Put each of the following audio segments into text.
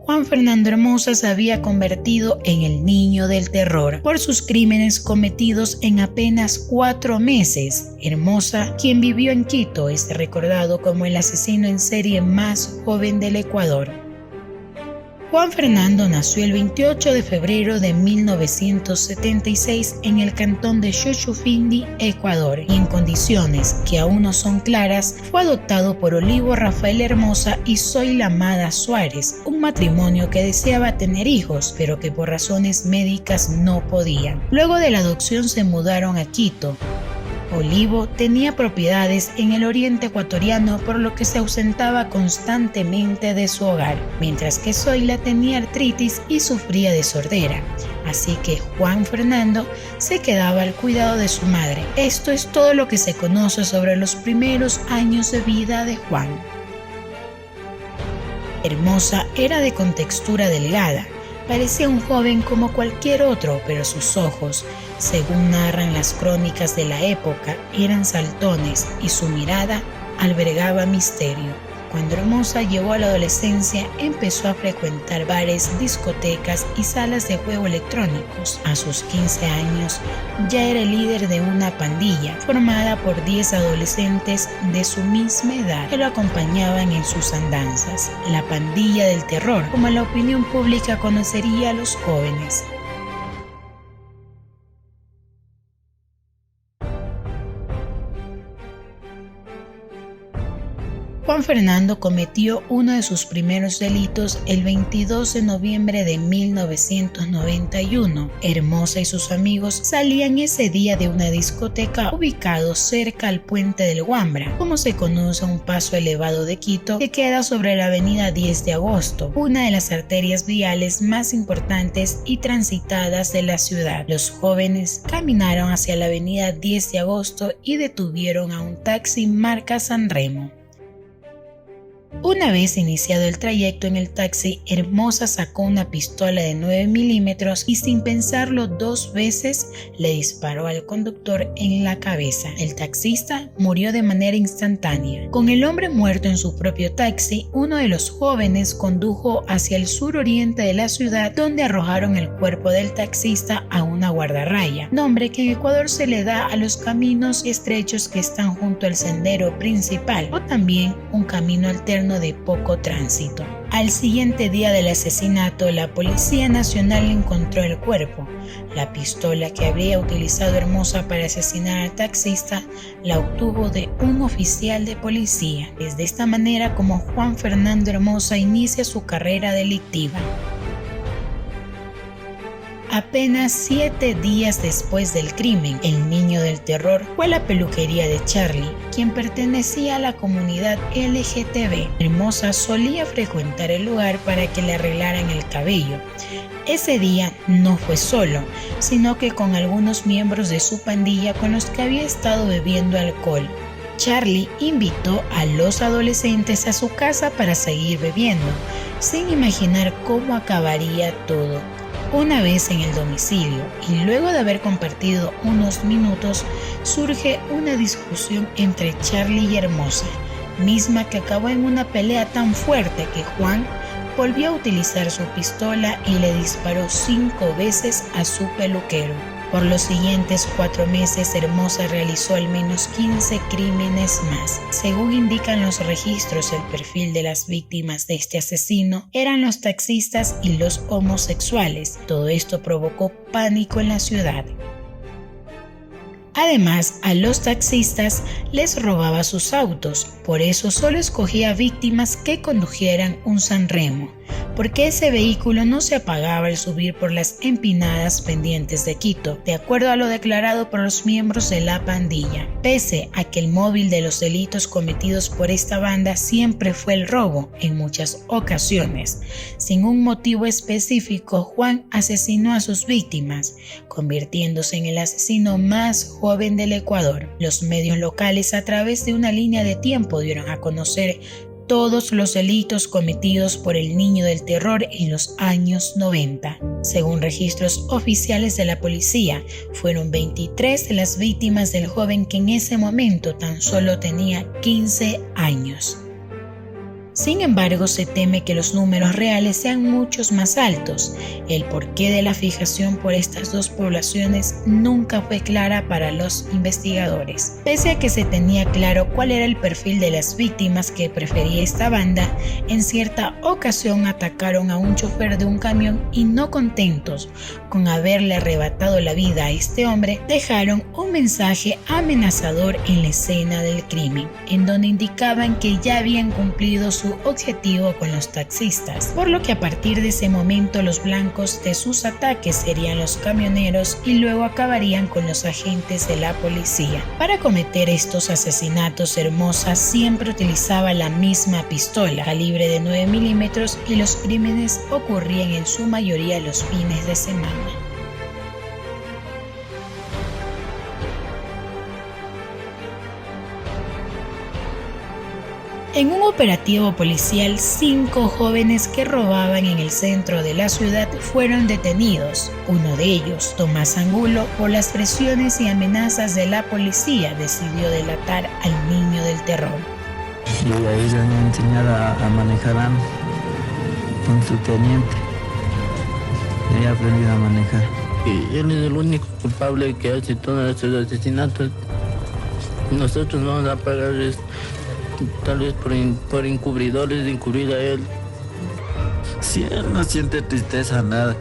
Juan Fernando Hermosa se había convertido en el niño del terror por sus crímenes cometidos en apenas 4 meses. Hermosa, quien vivió en Quito, es recordado como el asesino en serie más joven del Ecuador. Juan Fernando nació el 28 de febrero de 1976 en el cantón de Xuxufindi, Ecuador, y en condiciones que aún no son claras, fue adoptado por Olivo Rafael Hermosa y Zoila Amada Suárez, un matrimonio que deseaba tener hijos, pero que por razones médicas no podían. Luego de la adopción se mudaron a Quito. Olivo tenía propiedades en el oriente ecuatoriano, por lo que se ausentaba constantemente de su hogar, mientras que Zoila tenía artritis y sufría de sordera. Así que Juan Fernando se quedaba al cuidado de su madre. Esto es todo lo que se conoce sobre los primeros años de vida de Juan. Hermosa era de contextura delgada. Parecía un joven como cualquier otro, pero sus ojos, según narran las crónicas de la época, eran saltones y su mirada albergaba misterio. Cuando Hermosa llegó a la adolescencia, empezó a frecuentar bares, discotecas y salas de juego electrónicos. A sus 15 años, ya era el líder de una pandilla formada por 10 adolescentes de su misma edad que lo acompañaban en sus andanzas. La pandilla del terror, como la opinión pública conocería a los jóvenes. Juan Fernando cometió uno de sus primeros delitos el 22 de noviembre de 1991. Hermosa y sus amigos salían ese día de una discoteca ubicado cerca al puente del Guambra, como se conoce, un paso elevado de Quito que queda sobre la avenida 10 de agosto, una de las arterias viales más importantes y transitadas de la ciudad. Los jóvenes caminaron hacia la avenida 10 de agosto y detuvieron a un taxi marca Sanremo. Una vez iniciado el trayecto en el taxi, Hermosa sacó una pistola de 9 milímetros y sin pensarlo 2 veces le disparó al conductor en la cabeza. El taxista murió de manera instantánea. Con el hombre muerto en su propio taxi, uno de los jóvenes condujo hacia el suroriente de la ciudad, donde arrojaron el cuerpo del taxista a una guardarraya, nombre que en Ecuador se le da a los caminos estrechos que están junto al sendero principal, o también un camino alterno de poco tránsito. Al siguiente día del asesinato, la Policía Nacional encontró el cuerpo. La pistola que habría utilizado Hermosa para asesinar al taxista la obtuvo de un oficial de policía. Es de esta manera como Juan Fernando Hermosa inicia su carrera delictiva. Apenas 7 días después del crimen, el niño del terror fue a la peluquería de Charlie, quien pertenecía a la comunidad LGTB. Hermosa solía frecuentar el lugar para que le arreglaran el cabello. Ese día no fue solo, sino que con algunos miembros de su pandilla con los que había estado bebiendo alcohol. Charlie invitó a los adolescentes a su casa para seguir bebiendo, sin imaginar cómo acabaría todo. Una vez en el domicilio y luego de haber compartido unos minutos, surge una discusión entre Charlie y Hermosa, misma que acabó en una pelea tan fuerte que Juan volvió a utilizar su pistola y le disparó 5 veces a su peluquero. Por los siguientes 4 meses, Hermosa realizó al menos 15 crímenes más. Según indican los registros, el perfil de las víctimas de este asesino eran los taxistas y los homosexuales. Todo esto provocó pánico en la ciudad. Además, a los taxistas les robaba sus autos, por eso solo escogía víctimas que condujeran un Sanremo, porque ese vehículo no se apagaba al subir por las empinadas pendientes de Quito, de acuerdo a lo declarado por los miembros de la pandilla. Pese a que el móvil de los delitos cometidos por esta banda siempre fue el robo, en muchas ocasiones, sin un motivo específico, Juan asesinó a sus víctimas, convirtiéndose en el asesino más joven del Ecuador. Los medios locales, a través de una línea de tiempo, dieron a conocer todos los delitos cometidos por el niño del terror en los años 90. Según registros oficiales de la policía, fueron 23 de las víctimas del joven que en ese momento tan solo tenía 15 años. Sin embargo, se teme que los números reales sean muchos más altos. El porqué de la fijación por estas dos poblaciones nunca fue clara para los investigadores. Pese a que se tenía claro cuál era el perfil de las víctimas que prefería esta banda, en cierta ocasión atacaron a un chofer de un camión y, no contentos con haberle arrebatado la vida a este hombre, dejaron un mensaje amenazador en la escena del crimen, en donde indicaban que ya habían cumplido su objetivo con los taxistas, por lo que a partir de ese momento los blancos de sus ataques serían los camioneros y luego acabarían con los agentes de la policía. Para cometer estos asesinatos, Hermosa siempre utilizaba la misma pistola, calibre de 9 milímetros, y los crímenes ocurrían en su mayoría los fines de semana. En un operativo policial, 5 jóvenes que robaban en el centro de la ciudad fueron detenidos. Uno de ellos, Tomás Angulo, por las presiones y amenazas de la policía, decidió delatar al niño del terror. Y ahí le han enseñado a manejar con su teniente. He aprendido a manejar. Y él es el único culpable que hace todos estos asesinatos. Nosotros vamos a pagar tal vez por encubridores de encubrir a él. Si él no siente tristeza, nada.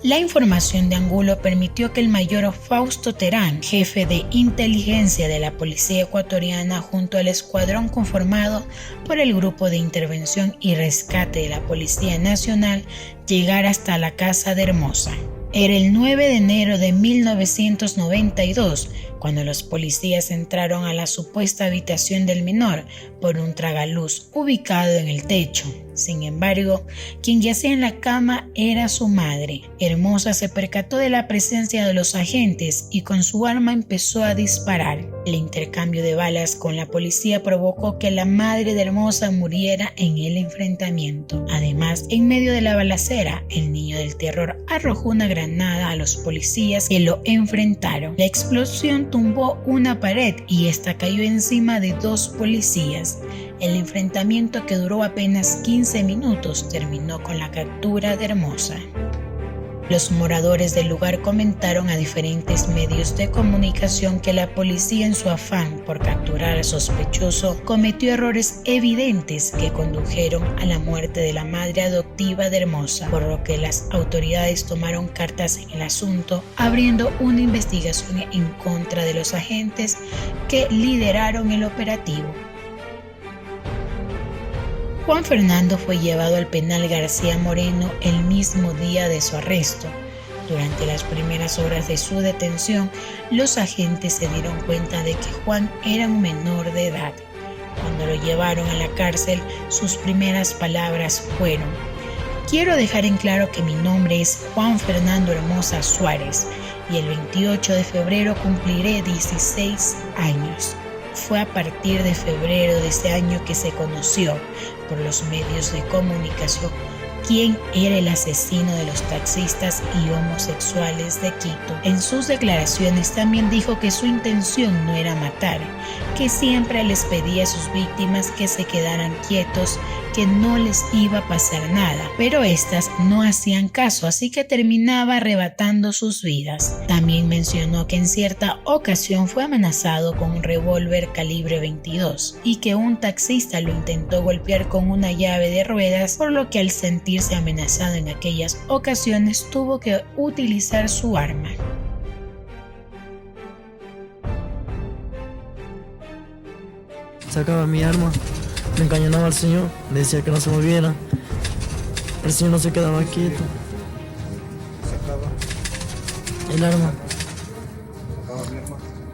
La información de Angulo permitió que el mayor Fausto Terán, jefe de inteligencia de la policía ecuatoriana, junto al escuadrón conformado por el Grupo de Intervención y Rescate de la Policía Nacional, llegara hasta la casa de Hermosa. Era el 9 de enero de 1992, cuando los policías entraron a la supuesta habitación del menor por un tragaluz ubicado en el techo. Sin embargo, quien yacía en la cama era su madre. Hermosa se percató de la presencia de los agentes y con su arma empezó a disparar. El intercambio de balas con la policía provocó que la madre de Hermosa muriera en el enfrentamiento. Además, en medio de la balacera, el niño del terror arrojó una granada a los policías que lo enfrentaron. La explosión tumbó una pared y esta cayó encima de 2 policías. El enfrentamiento, que duró apenas 15 minutos, terminó con la captura de Hermosa. Los moradores del lugar comentaron a diferentes medios de comunicación que la policía, en su afán por capturar al sospechoso, cometió errores evidentes que condujeron a la muerte de la madre adoptiva de Hermosa, por lo que las autoridades tomaron cartas en el asunto, abriendo una investigación en contra de los agentes que lideraron el operativo. Juan Fernando fue llevado al penal García Moreno el mismo día de su arresto. Durante las primeras horas de su detención, los agentes se dieron cuenta de que Juan era un menor de edad. Cuando lo llevaron a la cárcel, sus primeras palabras fueron: "Quiero dejar en claro que mi nombre es Juan Fernando Hermosa Suárez y el 28 de febrero cumpliré 16 años. Fue a partir de febrero de ese año que se conoció por los medios de comunicación quién era el asesino de los taxistas y homosexuales de Quito". En sus declaraciones también dijo que su intención no era matar, que siempre les pedía a sus víctimas que se quedaran quietos, que no les iba a pasar nada, pero estas no hacían caso, así que terminaba arrebatando sus vidas. También mencionó que en cierta ocasión fue amenazado con un revólver calibre 22 y que un taxista lo intentó golpear con una llave de ruedas, por lo que al sentirse amenazado en aquellas ocasiones tuvo que utilizar su arma. Sacaba mi arma, me encañonaba al señor, le decía que no se moviera. El señor no se quedaba quieto. El arma.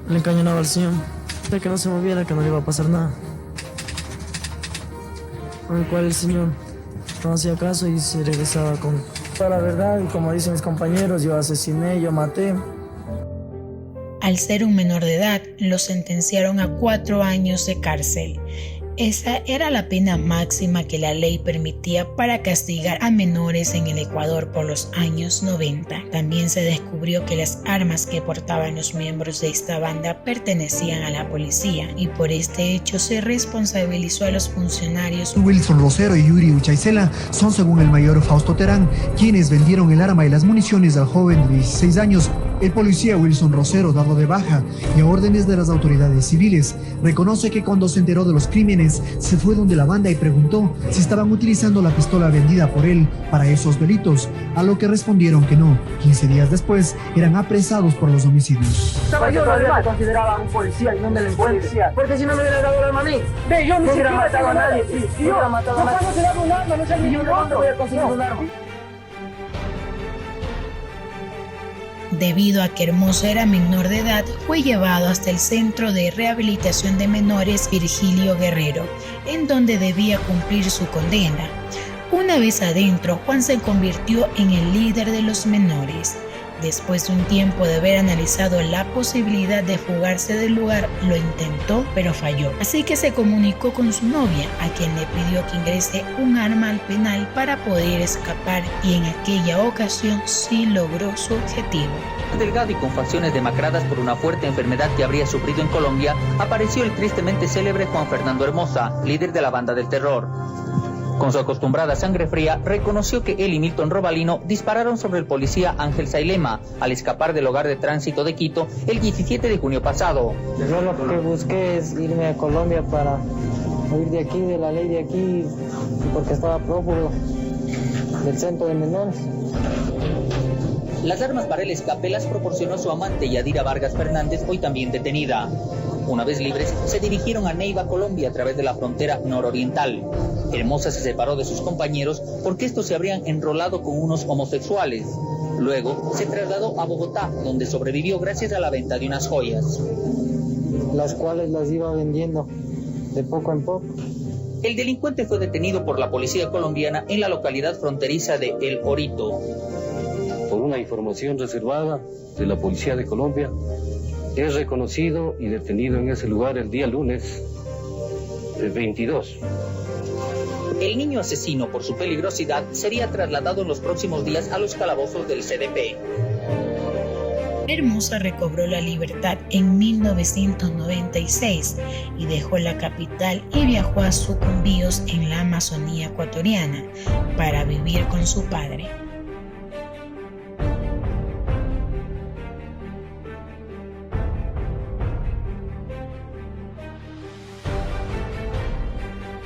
Le encañonaba al señor, decía que no se moviera, que no le iba a pasar nada. Con el cual el señor no hacía caso y se regresaba con toda la verdad. Y como dicen mis compañeros, yo asesiné, yo maté. Al ser un menor de edad, lo sentenciaron a 4 años de cárcel. Esa era la pena máxima que la ley permitía para castigar a menores en el Ecuador por los años 90. También se descubrió que las armas que portaban los miembros de esta banda pertenecían a la policía y por este hecho se responsabilizó a los funcionarios. Wilson Rosero y Yuri Uchaycela son, según el mayor Fausto Terán, quienes vendieron el arma y las municiones al joven de 16 años. El policía Wilson Rosero, dado de baja y a órdenes de las autoridades civiles, reconoce que cuando se enteró de los crímenes se fue donde la banda y preguntó si estaban utilizando la pistola vendida por él para esos delitos, a lo que respondieron que no. 15 días después eran apresados por los homicidios. Yo todavía te consideraba un policía y no un delincuente. Porque si no me hubiera dado el arma a mí. Yo ni siquiera matado a nadie. Si yo hubiera matado a nadie. No se da un arma, no sé ni yo dónde voy a conseguir un arma. Debido a que Hermosa era menor de edad, fue llevado hasta el Centro de Rehabilitación de Menores Virgilio Guerrero, en donde debía cumplir su condena. Una vez adentro, Juan se convirtió en el líder de los menores. Después de un tiempo de haber analizado la posibilidad de fugarse del lugar, lo intentó, pero falló. Así que se comunicó con su novia, a quien le pidió que ingrese un arma al penal para poder escapar, y en aquella ocasión sí logró su objetivo. Delgado y con facciones demacradas por una fuerte enfermedad que habría sufrido en Colombia, apareció el tristemente célebre Juan Fernando Hermosa, líder de la banda del terror. Con su acostumbrada sangre fría, reconoció que él y Milton Robalino dispararon sobre el policía Ángel Sailema al escapar del hogar de tránsito de Quito el 17 de junio pasado. Yo lo que busqué es irme a Colombia para huir de aquí, de la ley de aquí, porque estaba prófugo del centro de menores. Las armas para el escape las proporcionó su amante Yadira Vargas Fernández, hoy también detenida. Una vez libres, se dirigieron a Neiva, Colombia, a través de la frontera nororiental. Hermosa se separó de sus compañeros porque estos se habrían enrolado con unos homosexuales. Luego se trasladó a Bogotá, donde sobrevivió gracias a la venta de unas joyas, las cuales las iba vendiendo de poco en poco. El delincuente fue detenido por la policía colombiana en la localidad fronteriza de El Orito. Por una información reservada de la Policía de Colombia, es reconocido y detenido en ese lugar el día lunes 22. El niño asesino, por su peligrosidad, sería trasladado en los próximos días a los calabozos del CDP. Hermosa recobró la libertad en 1996 y dejó la capital y viajó a Sucumbíos en la Amazonía ecuatoriana para vivir con su padre.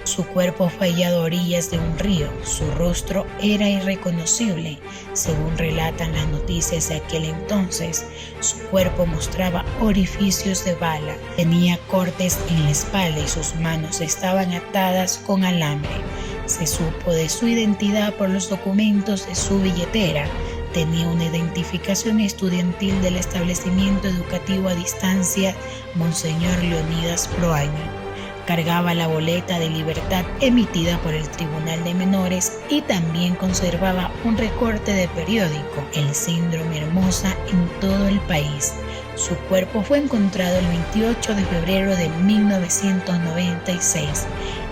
Su cuerpo fue hallado a orillas de un río. Su rostro era irreconocible. Según relatan las noticias de aquel entonces, su cuerpo mostraba orificios de bala, tenía cortes en la espalda y sus manos estaban atadas con alambre. Se supo de su identidad por los documentos de su billetera. Tenía una identificación estudiantil del establecimiento educativo a distancia Monseñor Leonidas Proaño. Cargaba la boleta de libertad emitida por el Tribunal de Menores y también conservaba un recorte de periódico, El Síndrome Hermosa, en todo el país. Su cuerpo fue encontrado el 28 de febrero de 1996,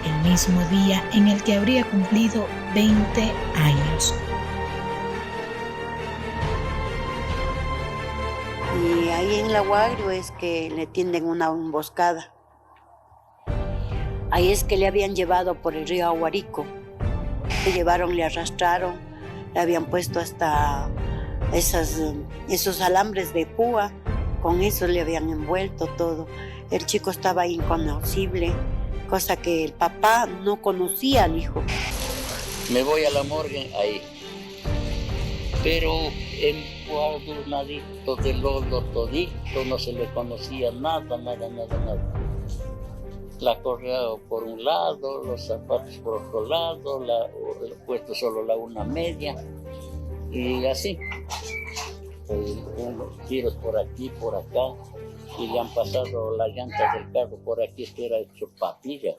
el mismo día en el que habría cumplido 20 años. Y ahí en La Guagrio es que le tienden una emboscada. Ahí es que le habían llevado por el río Aguarico. Le llevaron, le arrastraron, le habían puesto hasta esos alambres de púa, con eso le habían envuelto todo. El chico estaba inconocible, cosa que el papá no conocía al hijo. Me voy a la morgue ahí, pero encuadernadito de lodo todito, no se le conocía nada. La correa por un lado, los zapatos por otro lado, puesto solo una media y así. Unos tiros por aquí, por acá, y le han pasado las llantas del carro por aquí, esto era hecho papilla.